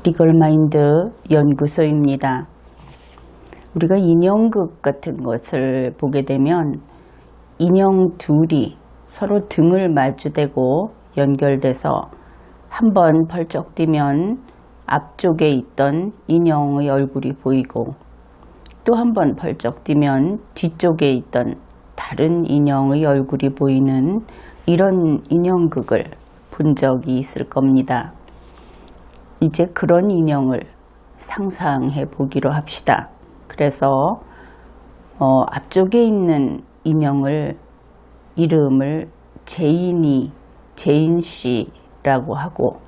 이글마인드 연구소입니다. 우리가 인형극 같은 것을 보게 되면 인형 둘이 서로 등을 마주대고 연결돼서 한번 벌쩍 뛰면 앞쪽에 있던 인형의 얼굴이 보이고 또 한 번 벌쩍 뛰면 뒤쪽에 있던 다른 인형의 얼굴이 보이는 이런 인형극을 본 적이 있을 겁니다. 이제 그런 인형을 상상해 보기로 합시다. 그래서 앞쪽에 있는 인형을 이름을 제인씨라고 하고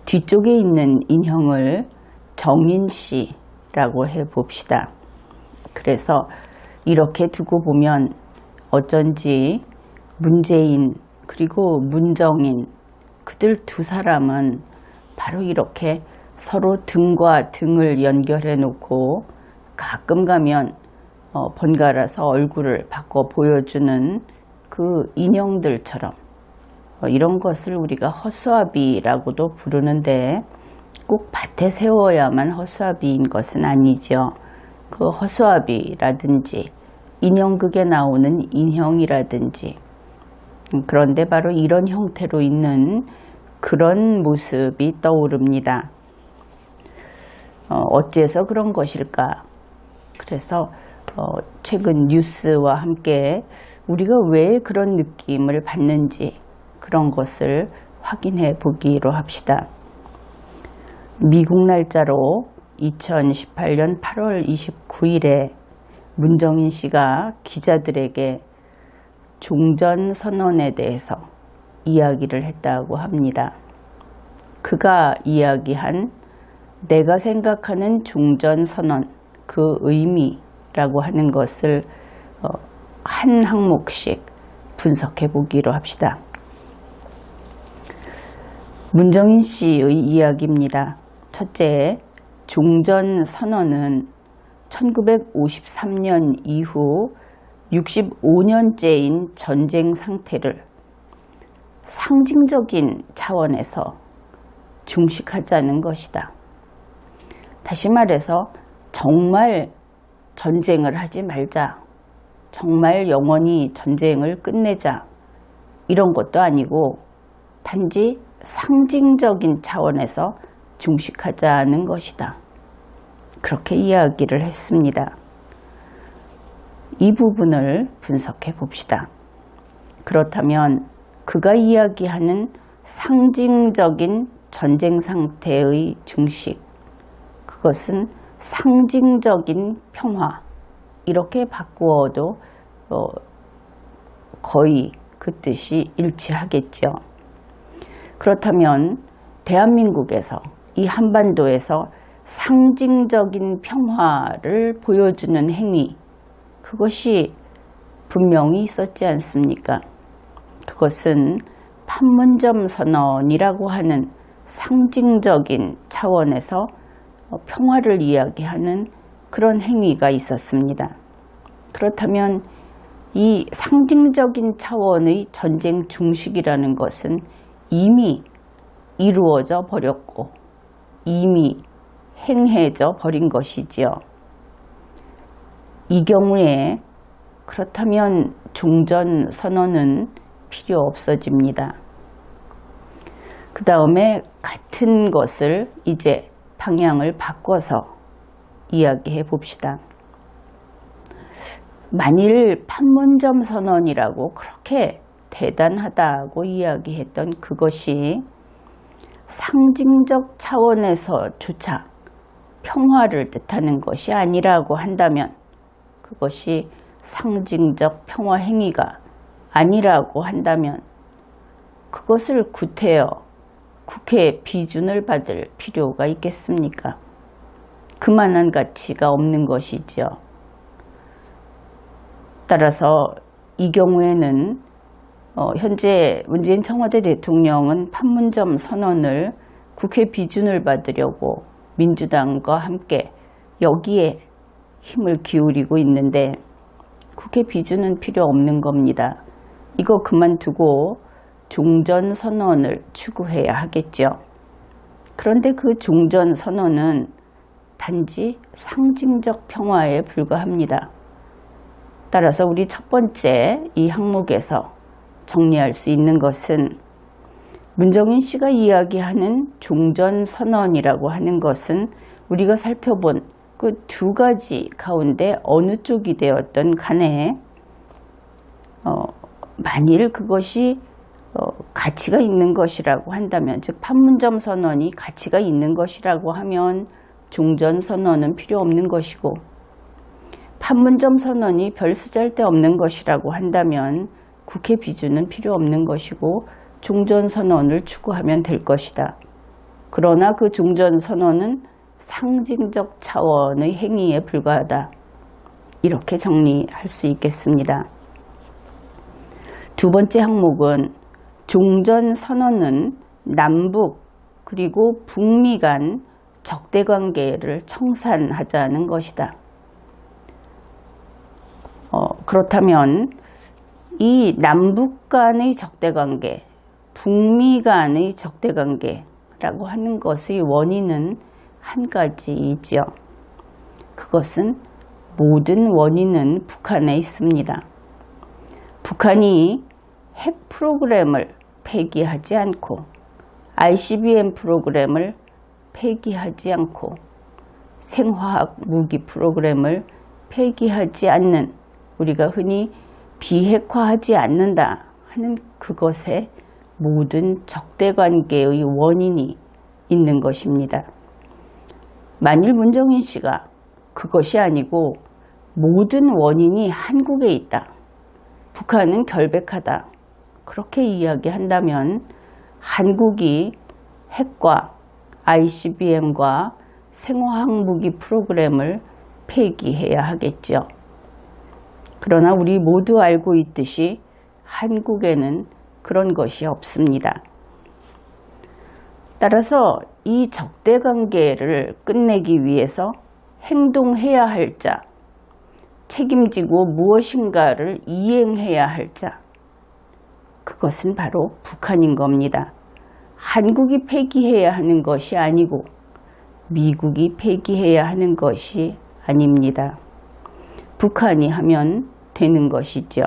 뒤쪽에 있는 인형을 정인씨라고 해 봅시다. 그래서 이렇게 두고 보면 어쩐지 문재인 그리고 문정인 그들 두 사람은 바로 이렇게 서로 등과 등을 연결해 놓고 가끔 가면 번갈아서 얼굴을 바꿔 보여주는 그 인형들처럼 이런 것을 우리가 허수아비라고도 부르는데 꼭 밭에 세워야만 허수아비인 것은 아니죠. 그 허수아비라든지 인형극에 나오는 인형이라든지 그런데 바로 이런 형태로 있는 그런 모습이 떠오릅니다. 어째서 그런 것일까? 그래서 최근 뉴스와 함께 우리가 왜 그런 느낌을 받는지 그런 것을 확인해 보기로 합시다. 미국 날짜로 2018년 8월 29일에 문정인 씨가 기자들에게 종전선언에 대해서 이야기를 했다고 합니다. 그가 이야기한 내가 생각하는 종전선언 그 의미라고 하는 것을 한 항목씩 분석해 보기로 합시다. 문정인 씨의 이야기입니다. 첫째, 종전선언은 1953년 이후 65년째인 전쟁 상태를 상징적인 차원에서 중식하자는 것이다. 다시 말해서 정말 전쟁을 하지 말자, 정말 영원히 전쟁을 끝내자 이런 것도 아니고 단지 상징적인 차원에서 중식하자는 것이다. 그렇게 이야기를 했습니다. 이 부분을 분석해 봅시다. 그렇다면 그가 이야기하는 상징적인 전쟁 상태의 중식, 그것은 상징적인 평화 이렇게 바꾸어도 거의 그 뜻이 일치하겠죠. 그렇다면 대한민국에서 이 한반도에서 상징적인 평화를 보여주는 행위, 그것이 분명히 있었지 않습니까? 그것은 판문점 선언이라고 하는 상징적인 차원에서 평화를 이야기하는 그런 행위가 있었습니다. 그렇다면 이 상징적인 차원의 전쟁 중식이라는 것은 이미 이루어져 버렸고 이미 행해져 버린 것이지요. 이 경우에 그렇다면 종전선언은 필요 없어집니다. 그 다음에 같은 것을 이제 방향을 바꿔서 이야기해 봅시다. 만일 판문점 선언이라고 그렇게 대단하다고 이야기했던 그것이 상징적 차원에서조차 평화를 뜻하는 것이 아니라고 한다면, 그것이 상징적 평화 행위가 아니라고 한다면 그것을 구태여 국회의 비준을 받을 필요가 있겠습니까? 그만한 가치가 없는 것이죠. 따라서 이 경우에는 현재 문재인 청와대 대통령은 판문점 선언을 국회 비준을 받으려고 민주당과 함께 여기에 힘을 기울이고 있는데 국회 비준은 필요 없는 겁니다. 이거 그만두고 종전선언을 추구해야 하겠죠. 그런데 그 종전선언은 단지 상징적 평화에 불과합니다. 따라서 우리 첫 번째 이 항목에서 정리할 수 있는 것은 문정인 씨가 이야기하는 종전선언이라고 하는 것은 우리가 살펴본 그 두 가지 가운데 어느 쪽이 되었던 간에 만일 그것이 가치가 있는 것이라고 한다면, 즉 판문점 선언이 가치가 있는 것이라고 하면 종전선언은 필요 없는 것이고, 판문점 선언이 별 쓰잘데없는 것이라고 한다면 국회 비준은 필요 없는 것이고 종전선언을 추구하면 될 것이다. 그러나 그 종전선언은 상징적 차원의 행위에 불과하다. 이렇게 정리할 수 있겠습니다. 두 번째 항목은 종전선언은 남북 그리고 북미 간 적대관계를 청산하자는 것이다. 그렇다면 이 남북 간의 적대관계, 북미 간의 적대관계라고 하는 것의 원인은 한 가지이지요. 그것은 모든 원인은 북한에 있습니다. 북한이 핵 프로그램을 폐기하지 않고 ICBM 프로그램을 폐기하지 않고 생화학 무기 프로그램을 폐기하지 않는, 우리가 흔히 비핵화하지 않는다 하는 그것에 모든 적대관계의 원인이 있는 것입니다. 만일 문정인 씨가 그것이 아니고 모든 원인이 한국에 있다, 북한은 결백하다, 그렇게 이야기한다면 한국이 핵과 ICBM과 생화학 무기 프로그램을 폐기해야 하겠죠. 그러나 우리 모두 알고 있듯이 한국에는 그런 것이 없습니다. 따라서 이 적대관계를 끝내기 위해서 행동해야 할 자, 책임지고 무엇인가를 이행해야 할 자, 그것은 바로 북한인 겁니다. 한국이 폐기해야 하는 것이 아니고 미국이 폐기해야 하는 것이 아닙니다. 북한이 하면 되는 것이죠.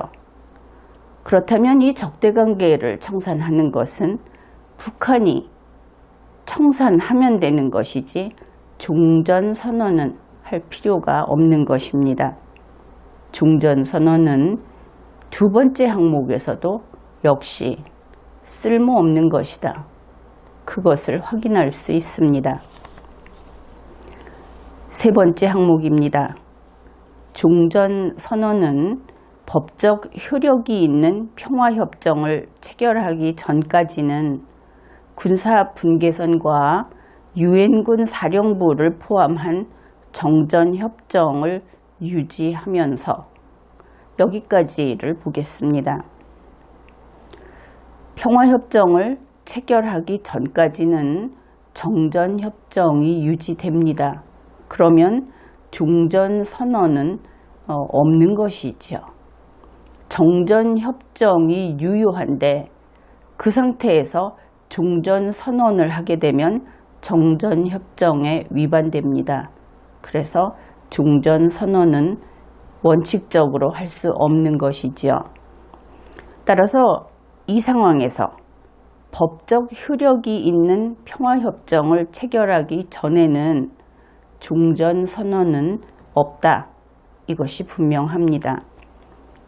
그렇다면 이 적대관계를 청산하는 것은 북한이 청산하면 되는 것이지 종전선언은 할 필요가 없는 것입니다. 종전선언은 두 번째 항목에서도 역시 쓸모없는 것이다. 그것을 확인할 수 있습니다. 세 번째 항목입니다. 종전선언은 법적 효력이 있는 평화협정을 체결하기 전까지는 군사분계선과 유엔군 사령부를 포함한 정전협정을 유지하면서, 여기까지를 보겠습니다. 평화협정을 체결하기 전까지는 정전협정이 유지됩니다. 그러면 종전선언은 없는 것이죠. 정전협정이 유효한데 그 상태에서 종전선언을 하게 되면 정전협정에 위반됩니다. 그래서 종전선언은 원칙적으로 할 수 없는 것이지요. 따라서 이 상황에서 법적 효력이 있는 평화협정을 체결하기 전에는 종전선언은 없다. 이것이 분명합니다.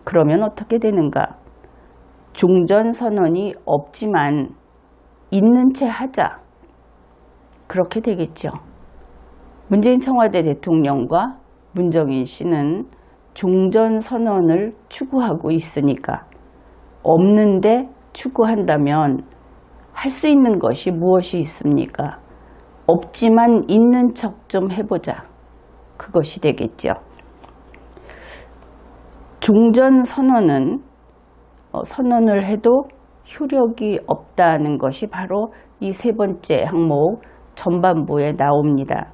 그러면 어떻게 되는가? 종전선언이 없지만 있는 채 하자. 그렇게 되겠죠. 문재인 청와대 대통령과 문정인 씨는 종전선언을 추구하고 있으니까, 없는데 추구한다면 할 수 있는 것이 무엇이 있습니까? 없지만 있는 척 좀 해보자. 그것이 되겠죠. 종전선언은 선언을 해도 효력이 없다는 것이 바로 이 세 번째 항목 전반부에 나옵니다.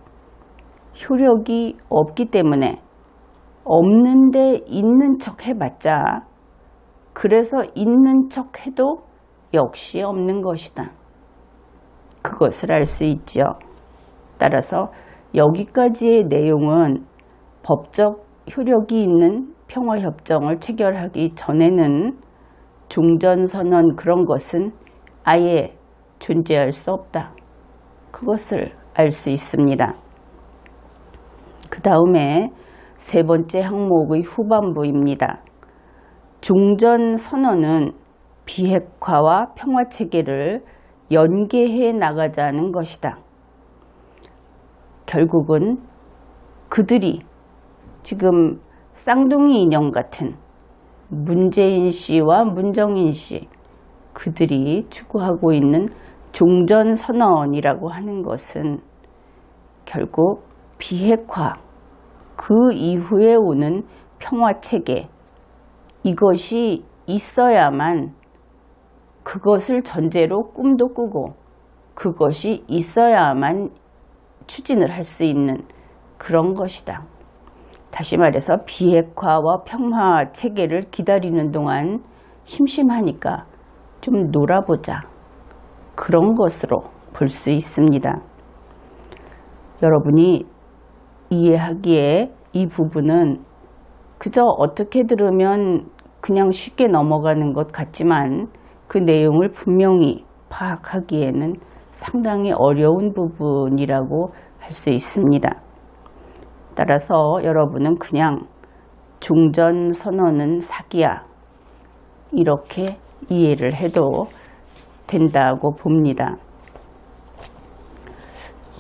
효력이 없기 때문에 없는데 있는 척 해봤자, 그래서 있는 척 해도 역시 없는 것이다. 그것을 알 수 있죠. 따라서 여기까지의 내용은 법적 효력이 있는 평화협정을 체결하기 전에는 종전선언 그런 것은 아예 존재할 수 없다. 그것을 알 수 있습니다. 그 다음에 세 번째 항목의 후반부입니다. 종전선언은 비핵화와 평화체계를 연계해 나가자는 것이다. 결국은 그들이 지금 쌍둥이 인형 같은 문재인 씨와 문정인 씨, 그들이 추구하고 있는 종전선언이라고 하는 것은 결국 비핵화, 그 이후에 오는 평화체계, 이것이 있어야만, 그것을 전제로 꿈도 꾸고 그것이 있어야만 추진을 할 수 있는 그런 것이다. 다시 말해서 비핵화와 평화체계를 기다리는 동안 심심하니까 좀 놀아보자. 그런 것으로 볼 수 있습니다. 여러분이 이해하기에 이 부분은 그저 어떻게 들으면 그냥 쉽게 넘어가는 것 같지만 그 내용을 분명히 파악하기에는 상당히 어려운 부분이라고 할 수 있습니다. 따라서 여러분은 그냥 종전선언은 사기야, 이렇게 이해를 해도 된다고 봅니다.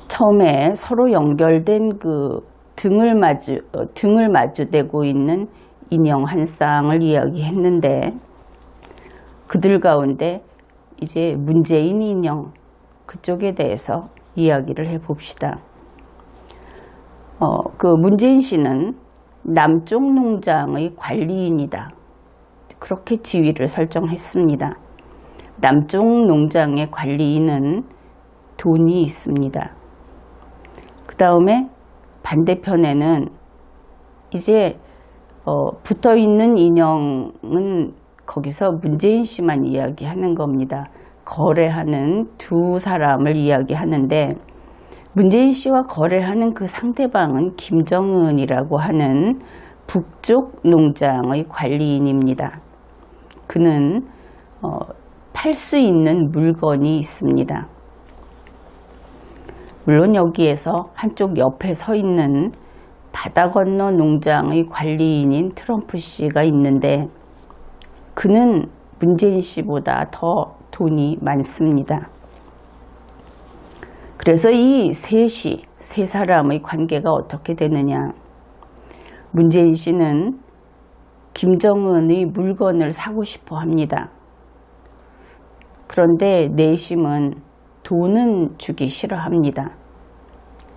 처음에 서로 연결된 그 등을 마주대고 있는 인형 한 쌍을 이야기했는데, 그들 가운데 이제 문재인 인형, 그쪽에 대해서 이야기를 해봅시다. 그 문재인 씨는 남쪽 농장의 관리인이다. 그렇게 지위를 설정했습니다. 남쪽 농장의 관리인은 돈이 있습니다. 그 다음에 반대편에는 이제 붙어있는 인형은 거기서 문재인 씨만 이야기하는 겁니다. 거래하는 두 사람을 이야기하는데, 문재인 씨와 거래하는 그 상대방은 김정은이라고 하는 북쪽 농장의 관리인입니다. 그는 팔 수 있는 물건이 있습니다. 물론 여기에서 한쪽 옆에 서 있는 바다 건너 농장의 관리인인 트럼프 씨가 있는데, 그는 문재인 씨보다 더 돈이 많습니다. 그래서 이 세 사람의 관계가 어떻게 되느냐. 문재인 씨는 김정은의 물건을 사고 싶어 합니다. 그런데 내심은 돈은 주기 싫어합니다.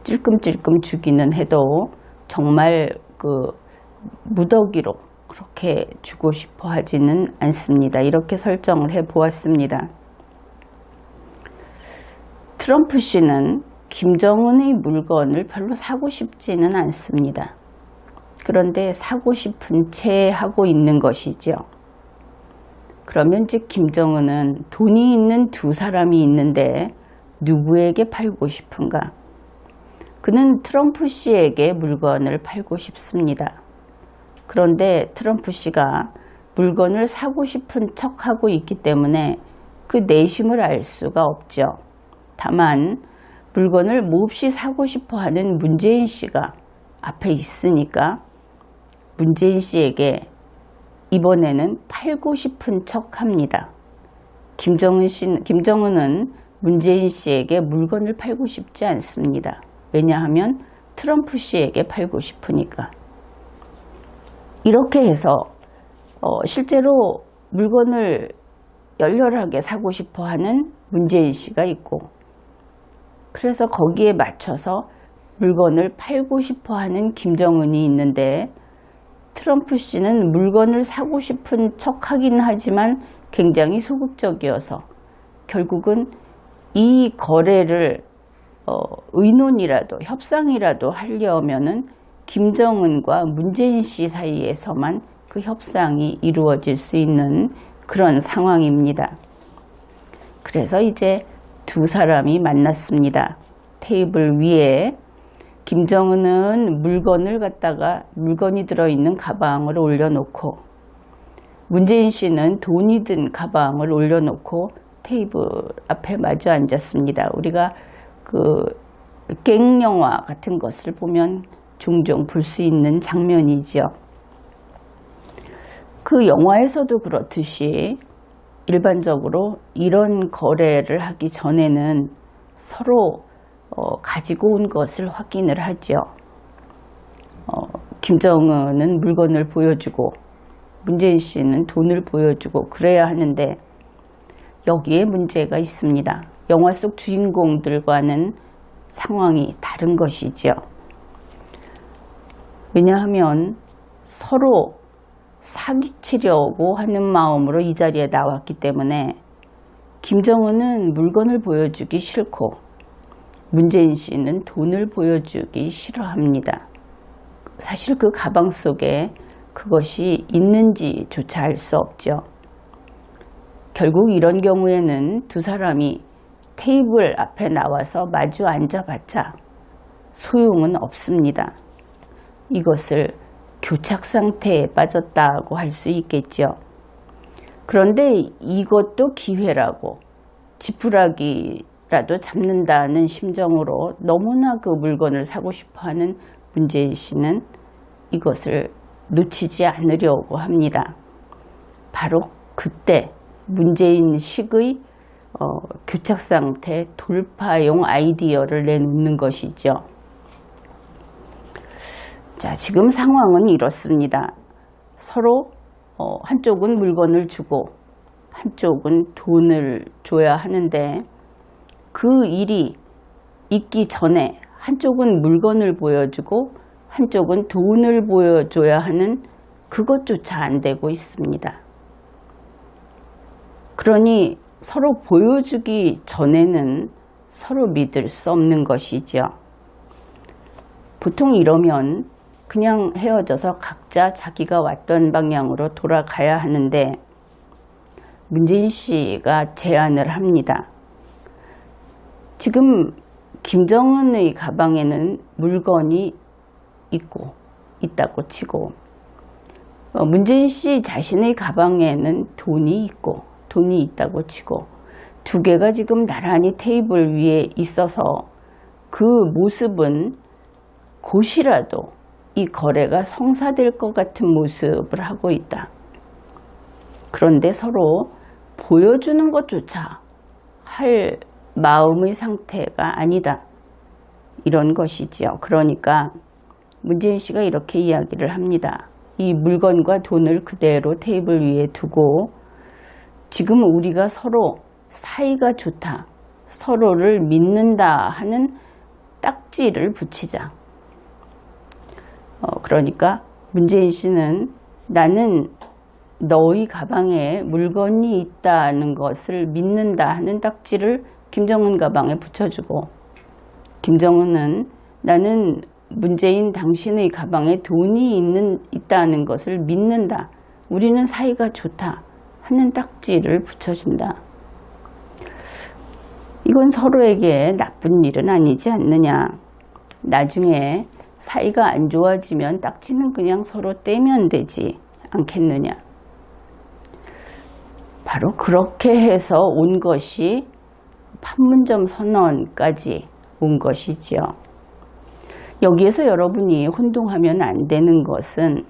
찔끔찔끔 주기는 해도 정말 그 무더기로 그렇게 주고 싶어 하지는 않습니다. 이렇게 설정을 해 보았습니다. 트럼프 씨는 김정은의 물건을 별로 사고 싶지는 않습니다. 그런데 사고 싶은 채 하고 있는 것이죠. 그러면 즉 김정은은 돈이 있는 두 사람이 있는데 누구에게 팔고 싶은가? 그는 트럼프 씨에게 물건을 팔고 싶습니다. 그런데 트럼프 씨가 물건을 사고 싶은 척하고 있기 때문에 그 내심을 알 수가 없죠. 다만 물건을 몹시 사고 싶어 하는 문재인 씨가 앞에 있으니까 문재인 씨에게 이번에는 팔고 싶은 척합니다. 김정은은 문재인 씨에게 물건을 팔고 싶지 않습니다. 왜냐하면 트럼프 씨에게 팔고 싶으니까. 이렇게 해서 실제로 물건을 열렬하게 사고 싶어 하는 문재인 씨가 있고, 그래서 거기에 맞춰서 물건을 팔고 싶어 하는 김정은이 있는데, 트럼프 씨는 물건을 사고 싶은 척하긴 하지만 굉장히 소극적이어서 결국은 이 거래를 의논이라도 협상이라도 하려면은 김정은과 문재인 씨 사이에서만 그 협상이 이루어질 수 있는 그런 상황입니다. 그래서 이제 두 사람이 만났습니다. 테이블 위에 김정은은 물건을 갖다가 물건이 들어있는 가방을 올려놓고 문재인 씨는 돈이 든 가방을 올려놓고 테이블 앞에 마주 앉았습니다. 우리가 갱영화 같은 것을 보면 종종 볼 수 있는 장면이죠. 그 영화에서도 그렇듯이 일반적으로 이런 거래를 하기 전에는 서로 가지고 온 것을 확인을 하죠. 김정은은 물건을 보여주고 문재인 씨는 돈을 보여주고 그래야 하는데 여기에 문제가 있습니다. 영화 속 주인공들과는 상황이 다른 것이죠. 왜냐하면 서로 사기치려고 하는 마음으로 이 자리에 나왔기 때문에 김정은은 물건을 보여주기 싫고 문재인 씨는 돈을 보여주기 싫어합니다. 사실 그 가방 속에 그것이 있는지조차 알 수 없죠. 결국 이런 경우에는 두 사람이 테이블 앞에 나와서 마주 앉아봤자 소용은 없습니다. 이것을 교착 상태에 빠졌다고 할 수 있겠죠. 그런데 이것도 기회라고 지푸라기라도 잡는다는 심정으로 너무나 그 물건을 사고 싶어하는 문재인 씨는 이것을 놓치지 않으려고 합니다. 바로 그때 문재인 식의 교착 상태 돌파용 아이디어를 내놓는 것이죠. 자, 지금 상황은 이렇습니다. 서로 한쪽은 물건을 주고 한쪽은 돈을 줘야 하는데 그 일이 있기 전에 한쪽은 물건을 보여주고 한쪽은 돈을 보여줘야 하는 그것조차 안 되고 있습니다. 그러니 서로 보여주기 전에는 서로 믿을 수 없는 것이죠. 보통 이러면 그냥 헤어져서 각자 자기가 왔던 방향으로 돌아가야 하는데 문재인 씨가 제안을 합니다. 지금 김정은의 가방에는 물건이 있다고 치고 문재인 씨 자신의 가방에는 돈이 있다고 치고 두 개가 지금 나란히 테이블 위에 있어서 그 모습은 곧이라도 이 거래가 성사될 것 같은 모습을 하고 있다. 그런데 서로 보여주는 것조차 할 마음의 상태가 아니다. 이런 것이지요. 그러니까 문재인 씨가 이렇게 이야기를 합니다. 이 물건과 돈을 그대로 테이블 위에 두고 지금 우리가 서로 사이가 좋다, 서로를 믿는다 하는 딱지를 붙이자. 그러니까 문재인 씨는 나는 너희 가방에 물건이 있다는 것을 믿는다 하는 딱지를 김정은 가방에 붙여주고 김정은은 나는 문재인 당신의 가방에 돈이 있다는 것을 믿는다. 우리는 사이가 좋다 하는 딱지를 붙여준다. 이건 서로에게 나쁜 일은 아니지 않느냐. 나중에 사이가 안 좋아지면 딱지는 그냥 서로 떼면 되지 않겠느냐. 바로 그렇게 해서 온 것이 판문점 선언까지 온 것이죠. 여기에서 여러분이 혼동하면 안 되는 것은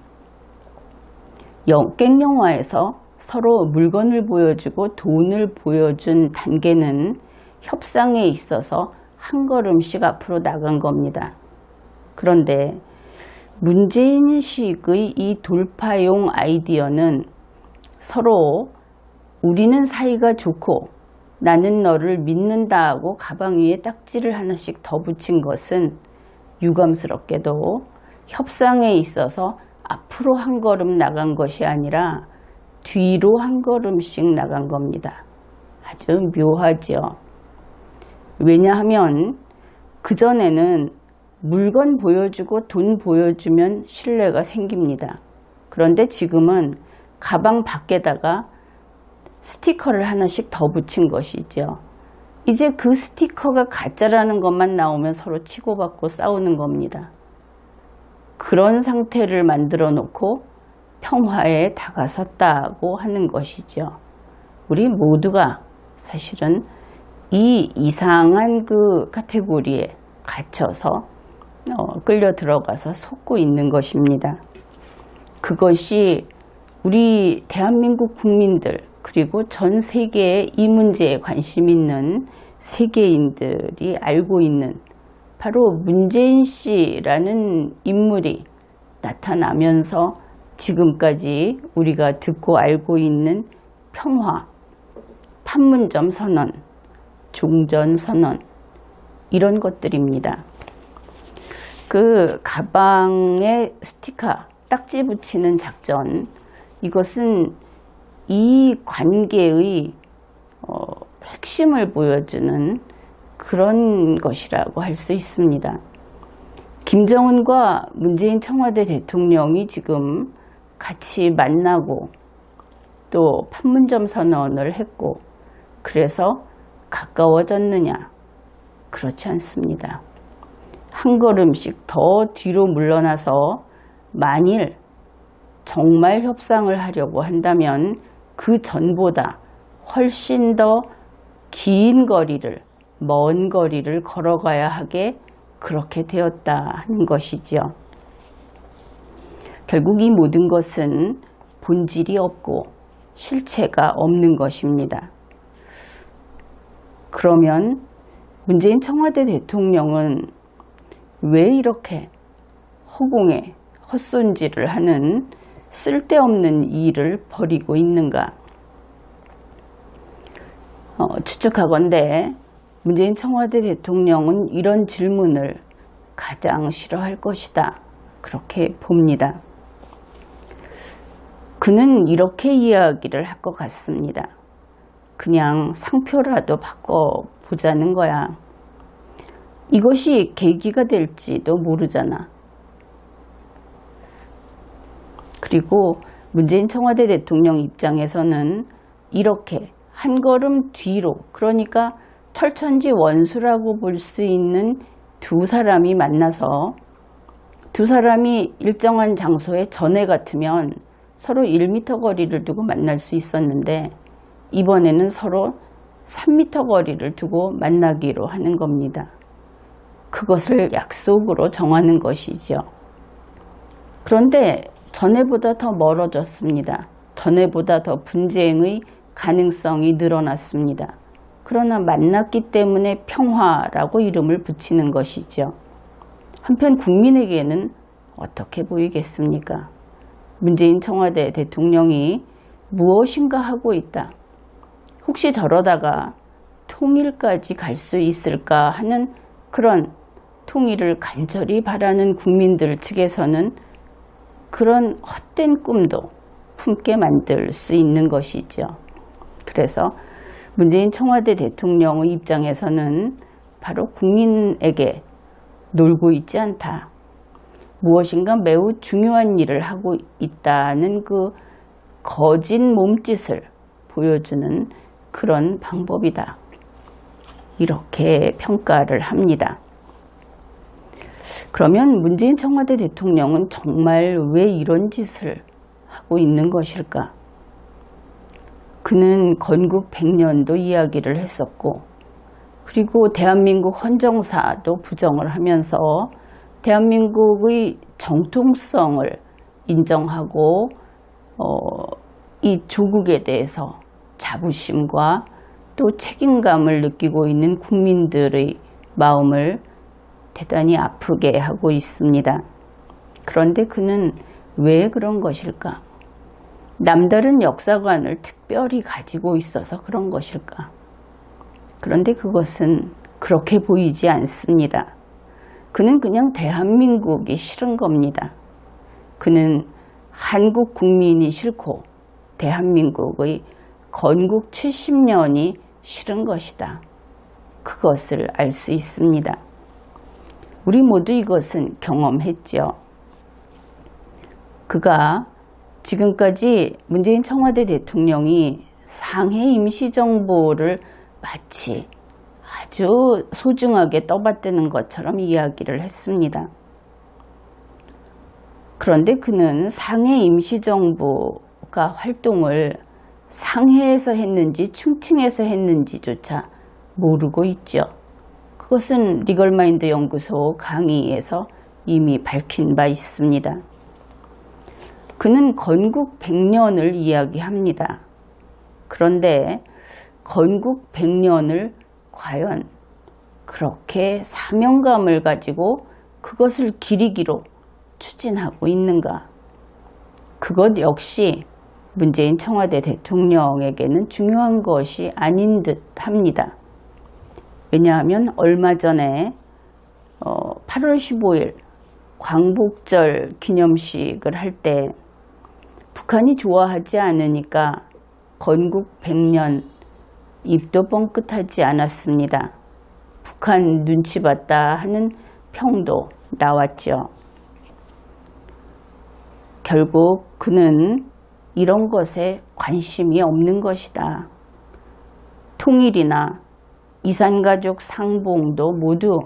깽영화에서 서로 물건을 보여주고 돈을 보여준 단계는 협상에 있어서 한 걸음씩 앞으로 나간 겁니다. 그런데 문재인식의 이 돌파용 아이디어는 서로 우리는 사이가 좋고 나는 너를 믿는다 하고 가방 위에 딱지를 하나씩 더 붙인 것은 유감스럽게도 협상에 있어서 앞으로 한 걸음 나간 것이 아니라 뒤로 한 걸음씩 나간 겁니다. 아주 묘하죠. 왜냐하면 그전에는 물건 보여주고 돈 보여주면 신뢰가 생깁니다. 그런데 지금은 가방 밖에다가 스티커를 하나씩 더 붙인 것이죠. 이제 그 스티커가 가짜라는 것만 나오면 서로 치고받고 싸우는 겁니다. 그런 상태를 만들어 놓고 평화에 다가섰다고 하는 것이죠. 우리 모두가 사실은 이 이상한 그 카테고리에 갇혀서 끌려 들어가서 속고 있는 것입니다. 그것이 우리 대한민국 국민들 그리고 전 세계에 이 문제에 관심 있는 세계인들이 알고 있는 바로 문재인 씨라는 인물이 나타나면서 지금까지 우리가 듣고 알고 있는 평화, 판문점 선언, 종전 선언 이런 것들입니다. 그 가방에 스티커, 딱지 붙이는 작전, 이것은 이 관계의 핵심을 보여주는 그런 것이라고 할 수 있습니다. 김정은과 문재인 청와대 대통령이 지금 같이 만나고 또 판문점 선언을 했고 그래서 가까워졌느냐? 그렇지 않습니다. 한 걸음씩 더 뒤로 물러나서 만일 정말 협상을 하려고 한다면 그 전보다 훨씬 더 긴 거리를, 먼 거리를 걸어가야 하게 그렇게 되었다 하는 것이죠. 결국 이 모든 것은 본질이 없고 실체가 없는 것입니다. 그러면 문재인 청와대 대통령은 왜 이렇게 허공에 헛손질을 하는 쓸데없는 일을 벌이고 있는가? 추측하건대 문재인 청와대 대통령은 이런 질문을 가장 싫어할 것이다. 그렇게 봅니다. 그는 이렇게 이야기를 할 것 같습니다. 그냥 상표라도 바꿔보자는 거야. 이것이 계기가 될지도 모르잖아. 그리고 문재인 청와대 대통령 입장에서는 이렇게 한 걸음 뒤로, 그러니까 철천지 원수라고 볼 수 있는 두 사람이 만나서 두 사람이 일정한 장소에 전에 같으면 서로 1m 거리를 두고 만날 수 있었는데 이번에는 서로 3m 거리를 두고 만나기로 하는 겁니다. 그것을 약속으로 정하는 것이죠. 그런데 전에보다 더 멀어졌습니다. 전에보다 더 분쟁의 가능성이 늘어났습니다. 그러나 만났기 때문에 평화라고 이름을 붙이는 것이죠. 한편 국민에게는 어떻게 보이겠습니까? 문재인 청와대 대통령이 무엇인가 하고 있다. 혹시 저러다가 통일까지 갈 수 있을까 하는 그런 통일을 간절히 바라는 국민들 측에서는 그런 헛된 꿈도 품게 만들 수 있는 것이죠. 그래서 문재인 청와대 대통령의 입장에서는 바로 국민에게 놀고 있지 않다. 무엇인가 매우 중요한 일을 하고 있다는 그 거짓 몸짓을 보여주는 그런 방법이다. 이렇게 평가를 합니다. 그러면 문재인 청와대 대통령은 정말 왜 이런 짓을 하고 있는 것일까? 그는 건국 100년도 이야기를 했었고 그리고 대한민국 헌정사도 부정을 하면서 대한민국의 정통성을 인정하고 이 조국에 대해서 자부심과 또 책임감을 느끼고 있는 국민들의 마음을 대단히 아프게 하고 있습니다. 그런데 그는 왜 그런 것일까? 남다른 역사관을 특별히 가지고 있어서 그런 것일까? 그런데 그것은 그렇게 보이지 않습니다. 그는 그냥 대한민국이 싫은 겁니다. 그는 한국 국민이 싫고 대한민국의 건국 70년이 싫은 것이다. 그것을 알 수 있습니다. 우리 모두 이것은 경험했죠. 그가 지금까지 문재인 청와대 대통령이 상해 임시정부를 마치 아주 소중하게 떠받드는 것처럼 이야기를 했습니다. 그런데 그는 상해 임시정부가 활동을 상해에서 했는지 충칭에서 했는지조차 모르고 있죠. 그것은 리걸마인드 연구소 강의에서 이미 밝힌 바 있습니다. 그는 건국 100년을 이야기합니다. 그런데 건국 100년을 과연 그렇게 사명감을 가지고 그것을 기리기로 추진하고 있는가? 그것 역시 문재인 청와대 대통령에게는 중요한 것이 아닌 듯 합니다. 왜냐하면 얼마 전에 8월 15일 광복절 기념식을 할 때 북한이 좋아하지 않으니까 건국 100년 입도 뻥끗하지 않았습니다. 북한 눈치 봤다 하는 평도 나왔죠. 결국 그는 이런 것에 관심이 없는 것이다. 통일이나 이산가족 상봉도 모두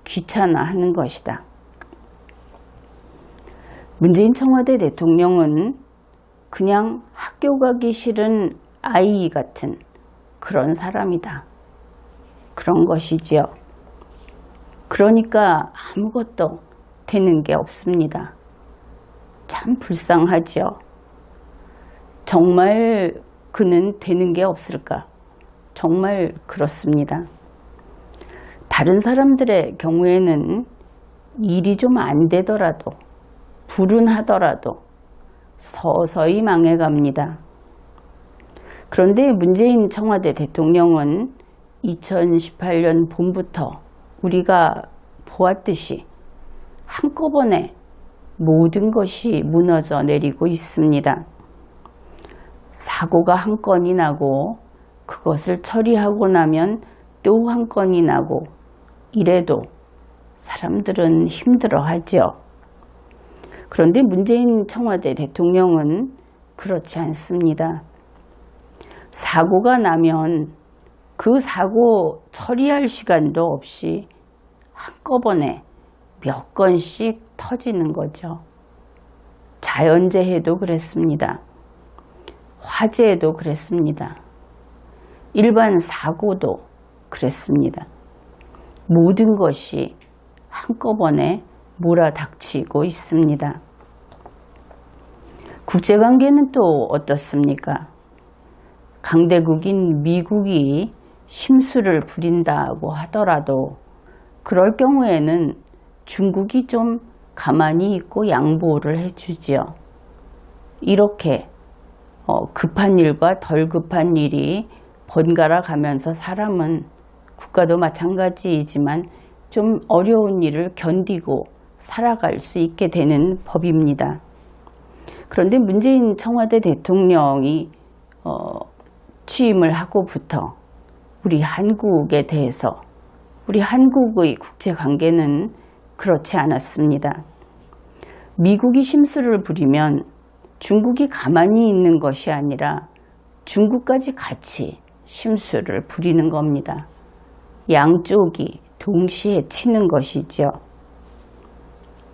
귀찮아하는 것이다. 문재인 청와대 대통령은 그냥 학교 가기 싫은 아이 같은 그런 사람이다. 그런 것이지요. 그러니까 아무것도 되는 게 없습니다. 참 불쌍하죠. 정말 그는 되는 게 없을까? 정말 그렇습니다. 다른 사람들의 경우에는 일이 좀 안 되더라도 불운하더라도 서서히 망해갑니다. 그런데 문재인 청와대 대통령은 2018년 봄부터 우리가 보았듯이 한꺼번에 모든 것이 무너져 내리고 있습니다. 사고가 한 건이 나고 그것을 처리하고 나면 또 한 건이 나고 이래도 사람들은 힘들어하죠. 그런데 문재인 청와대 대통령은 그렇지 않습니다. 사고가 나면 그 사고 처리할 시간도 없이 한꺼번에 몇 건씩 터지는 거죠. 자연재해도 그랬습니다. 화재도 그랬습니다. 일반 사고도 그랬습니다. 모든 것이 한꺼번에 몰아닥치고 있습니다. 국제관계는 또 어떻습니까? 강대국인 미국이 심술을 부린다고 하더라도 그럴 경우에는 중국이 좀 가만히 있고 양보를 해주지요. 이렇게 급한 일과 덜 급한 일이 번갈아 가면서 사람은 국가도 마찬가지이지만 좀 어려운 일을 견디고 살아갈 수 있게 되는 법입니다. 그런데 문재인 청와대 대통령이 취임을 하고부터 우리 한국에 대해서 우리 한국의 국제관계는 그렇지 않았습니다. 미국이 심술을 부리면 중국이 가만히 있는 것이 아니라 중국까지 같이 심술을 부리는 겁니다. 양쪽이 동시에 치는 것이죠.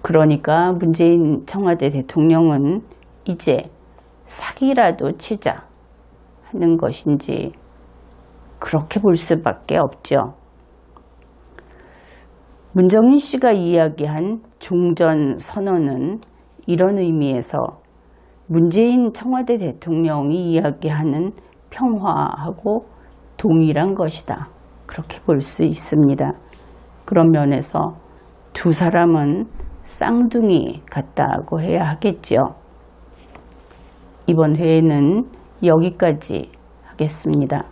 그러니까 문재인 청와대 대통령은 이제 사기라도 치자 하는 것인지 그렇게 볼 수밖에 없죠. 문정인 씨가 이야기한 종전선언은 이런 의미에서 문재인 청와대 대통령이 이야기하는 평화하고 동일한 것이다. 그렇게 볼 수 있습니다. 그런 면에서 두 사람은 쌍둥이 같다고 해야 하겠죠. 이번 회에는 여기까지 하겠습니다.